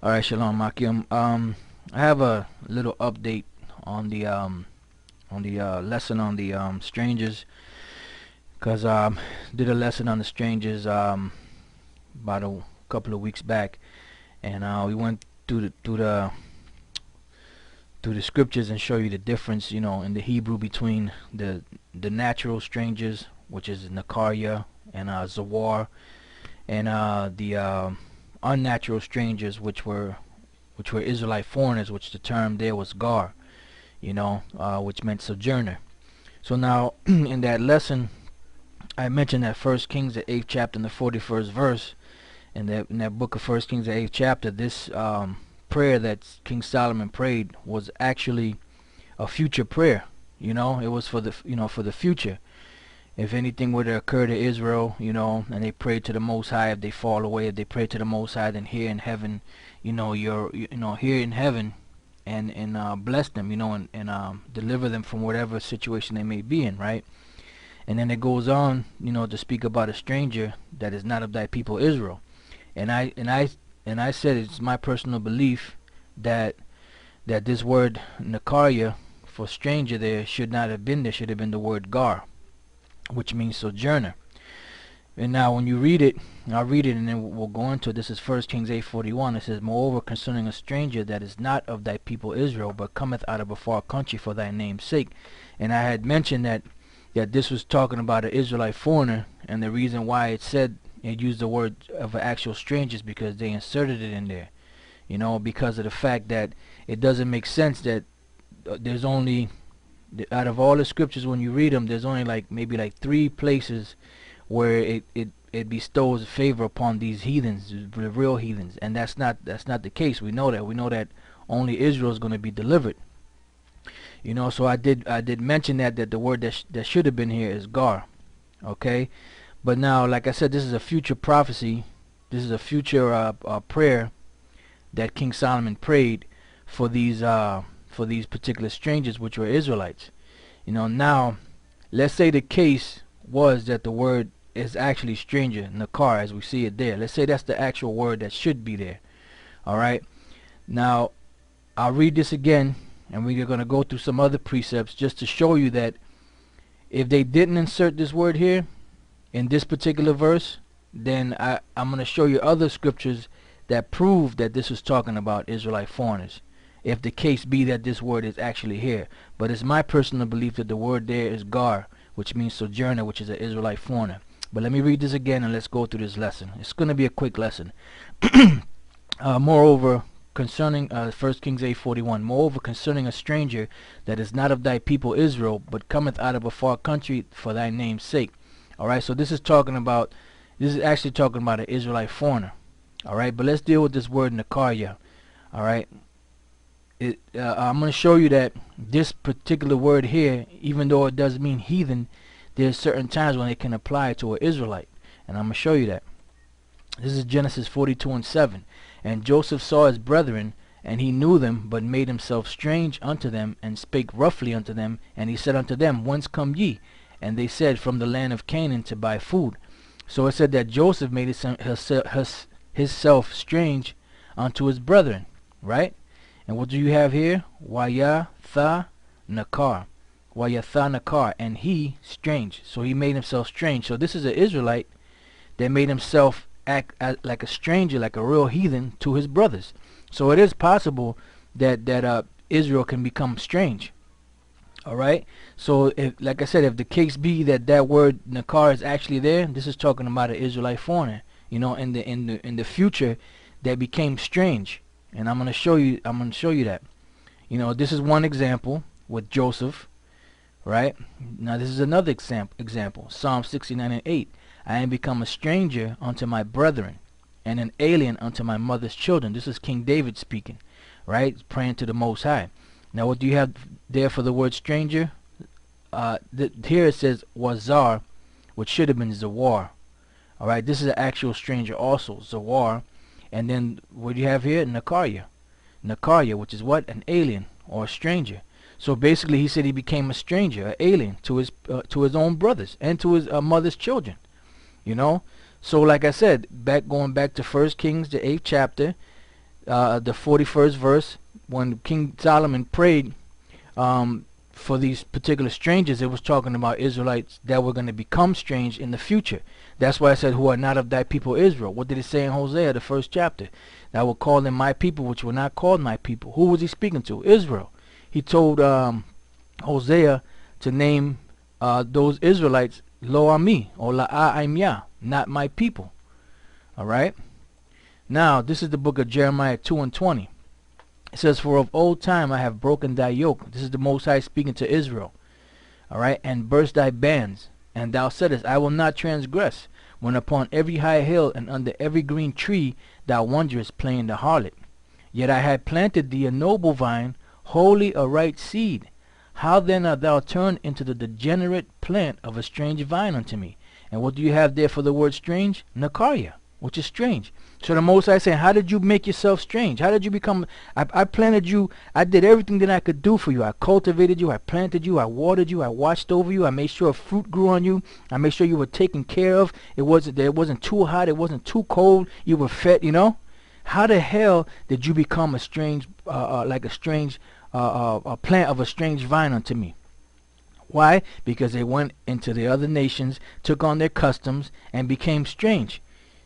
All right, Shalom Akim. I have a little update on the lesson on the strangers, cause did a lesson on the strangers about a couple of weeks back, and we went through the scriptures and show you the difference, in the Hebrew between the natural strangers, which is Nakaria and Zawar, and the unnatural strangers, which were Israelite foreigners, which the term there was gar, which meant sojourner. So now, in that lesson, I mentioned that First Kings, the 8th chapter, and the 41st verse, in that book of First Kings, the 8th chapter, this prayer that King Solomon prayed was actually a future prayer. It was for the future. If anything were to occur to Israel, and they prayed to the Most High, if they fall away, if they pray to the Most High, then here in heaven, here in heaven, and bless them, and deliver them from whatever situation they may be in, right? And then it goes on, to speak about a stranger that is not of thy people Israel. And I said it's my personal belief that this word Nakaria for stranger there should not have been there. Should have been the word gar, which means sojourner. And now when you read it, I'll read it and then we'll go into it. This is 1 Kings 8:41. It says, Moreover, concerning a stranger that is not of thy people Israel, but cometh out of a far country for thy name's sake. And I had mentioned that this was talking about an Israelite foreigner, and the reason why it used the word of an actual stranger is because they inserted it in there. Because of the fact that it doesn't make sense that there's only, out of all the scriptures when you read them, there's only maybe 3 places where it bestows favor upon these heathens, the real heathens, and that's not the case. We know that only Israel is going to be delivered. So I did mention that the word that should have been here is gar, okay. But now, like I said, this is a future prophecy. This is a future prayer that King Solomon prayed for these particular strangers, which were Israelites. Now, let's say the case was that the word is actually stranger, nakar, as we see it there. Let's say that's the actual word that should be there. All right. Now, I'll read this again, and we're going to go through some other precepts just to show you that if they didn't insert this word here in this particular verse, then I'm going to show you other scriptures that prove that this was talking about Israelite foreigners, if the case be that this word is actually here. But it's my personal belief that the word there is gar, which means sojourner, which is an Israelite foreigner. But let me read this again and let's go through this lesson. It's going to be a quick lesson. Moreover, concerning 1 Kings 8:41, moreover, concerning a stranger that is not of thy people Israel, but cometh out of a far country for thy name's sake. Alright, so this is actually talking about an Israelite foreigner. Alright, but let's deal with this word Nakaria. Alright, I'm going to show you that this particular word here, even though it does mean heathen, there's certain times when it can apply to an Israelite. And I'm going to show you that. This is Genesis 42:7. And Joseph saw his brethren, and he knew them, but made himself strange unto them, and spake roughly unto them. And he said unto them, Whence come ye? And they said, From the land of Canaan, to buy food. So it said that Joseph made himself strange unto his brethren, right? And what do you have here? Wayatha nakar. Wayatha nakar. And he strange. So he made himself strange. So this is an Israelite that made himself act like a stranger, like a real heathen to his brothers. So it is possible that Israel can become strange. Alright, so if, like I said, if the case be that word nakar is actually there, this is talking about an Israelite foreigner, in the future that became strange. And I'm gonna show you that. This is one example with Joseph, right? Now this is another example. Psalm 69:8. I am become a stranger unto my brethren, and an alien unto my mother's children. This is King David speaking, right? Praying to the Most High. Now what do you have there for the word stranger? Here it says wazar, which should have been zawar. Alright, this is an actual stranger also, zawar. And then what do you have here? Nakaria. Nakaria, which is what? An alien or a stranger. So basically he said he became a stranger, an alien to his own brothers and to his mother's children. So like I said, going back to 1 Kings, the 8th chapter, the 41st verse, when King Solomon prayed for these particular strangers, it was talking about Israelites that were going to become strange in the future. That's why I said, who are not of thy people Israel. What did it say in Hosea, the 1st chapter? That I will call them my people, which were not called my people. Who was he speaking to? Israel. He told Hosea to name those Israelites Lo Ami, or La-A-Im-Ya, not my people. Alright? Now, this is the book of Jeremiah 2:20. It says, for of old time I have broken thy yoke. This is the Most High speaking to Israel. Alright? And burst thy bands. And thou saidest, I will not transgress, when upon every high hill and under every green tree thou wanderest playing the harlot. Yet I had planted thee a noble vine, wholly a right seed. How then art thou turned into the degenerate plant of a strange vine unto me? And what do you have there for the word strange? Nakaria, which is strange. So the Most High saying, how did you make yourself strange? How did you become, I planted you, I did everything that I could do for you. I cultivated you, I planted you, I watered you, I watched over you, I made sure fruit grew on you, I made sure you were taken care of. It wasn't too hot, it wasn't too cold, you were fed, you know? How the hell did you become a strange, like a strange, a plant of a strange vine unto me? Why? Because they went into the other nations, took on their customs, and became strange.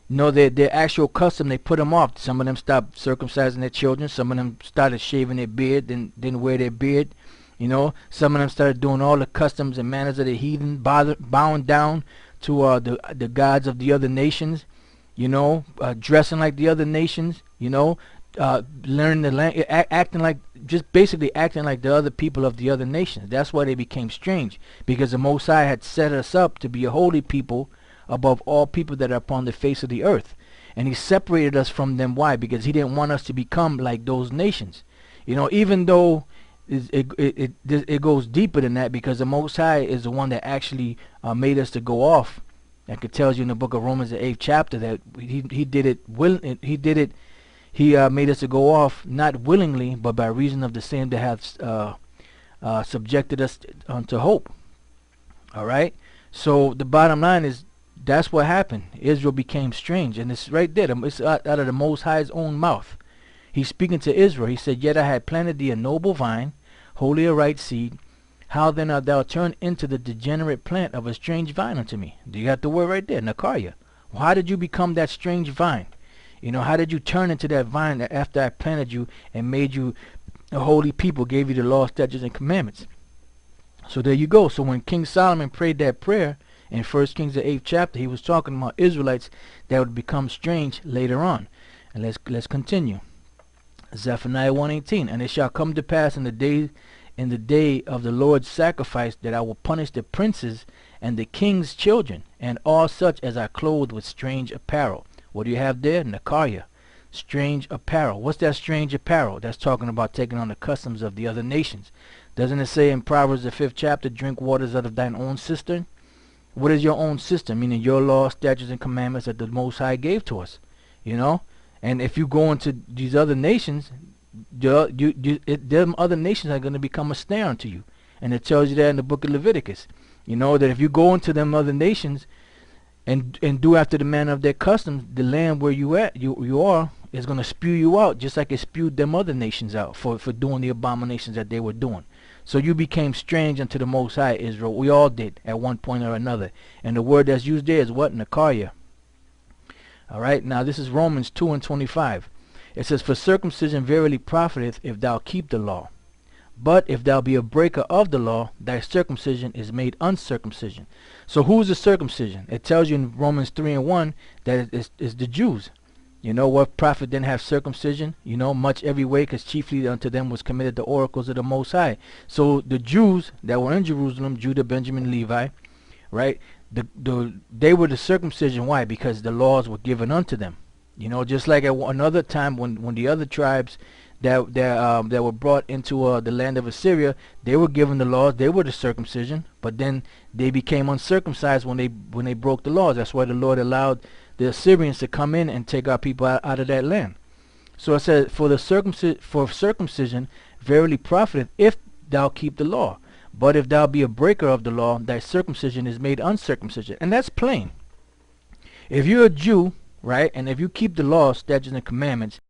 You know, their actual custom, they put them off. Some of them stopped circumcising their children. Some of them started shaving their beard, didn't wear their beard. You know, some of them started doing all the customs and manners of the heathen, bowing down to the gods of the other nations. You know, dressing like the other nations. You know, learning the language, acting like, just basically acting like the other people of the other nations. That's why they became strange, because the Most High had set us up to be a holy people above all people that are upon the face of the earth, and he separated us from them. Why? Because he didn't want us to become like those nations. You know, even though it goes deeper than that, because the Most High is the one that actually made us to go off. Like it tells you in the book of Romans, the 8th chapter, that he did it. He made us to go off not willingly, but by reason of the same that have subjected us unto hope. All right. So the bottom line is, that's what happened. Israel became strange, and it's right there. It's out of the Most High's own mouth. He's speaking to Israel. He said, yet I had planted thee a noble vine, wholly a right seed. How then art thou turned into the degenerate plant of a strange vine unto me? Do you got the word right there, Nakaria? Well, how did you become that strange vine? You know, how did you turn into that vine after I planted you and made you a holy people, gave you the law, statutes, and commandments? So there you go. So when King Solomon prayed that prayer in 1 Kings the 8th chapter, he was talking about Israelites that would become strange later on. And let's continue. Zephaniah 1:18. And it shall come to pass in the day of the Lord's sacrifice, that I will punish the princes and the king's children, and all such as are clothed with strange apparel. What do you have there? Nakaria. Strange apparel. What's that strange apparel? That's talking about taking on the customs of the other nations. Doesn't it say in Proverbs the 5th chapter, drink waters out of thine own cistern? What is your own cistern? Meaning your law, statutes, and commandments that the Most High gave to us. You know? And if you go into these other nations, them other nations are going to become a snare unto you. And it tells you that in the book of Leviticus. You know, that if you go into them other nations and do after the manner of their customs, the land where you are is going to spew you out, just like it spewed them other nations out for doing the abominations that they were doing. So you became strange unto the Most High, Israel. We all did at one point or another. And the word that's used there is what? Nakaria. Alright, now this is Romans 2:25. It says, for circumcision verily profiteth if thou keep the law. But if thou be a breaker of the law, thy circumcision is made uncircumcision. So who's the circumcision? It tells you in Romans 3:1 that it is the Jews. You know, what prophet didn't have circumcision? You know, much every way, because chiefly unto them was committed the oracles of the Most High. So the Jews that were in Jerusalem, Judah, Benjamin, Levi, right? They were the circumcision. Why? Because the laws were given unto them. You know, just like at another time when the other tribes that were brought into the land of Assyria, they were given the laws. They were the circumcision, but then they became uncircumcised when they broke the laws. That's why the Lord allowed the Assyrians to come in and take our people out of that land. So it says, for circumcision verily profiteth if thou keep the law. But if thou be a breaker of the law, thy circumcision is made uncircumcision. And that's plain. If you're a Jew, right, and if you keep the law, statutes, and commandments,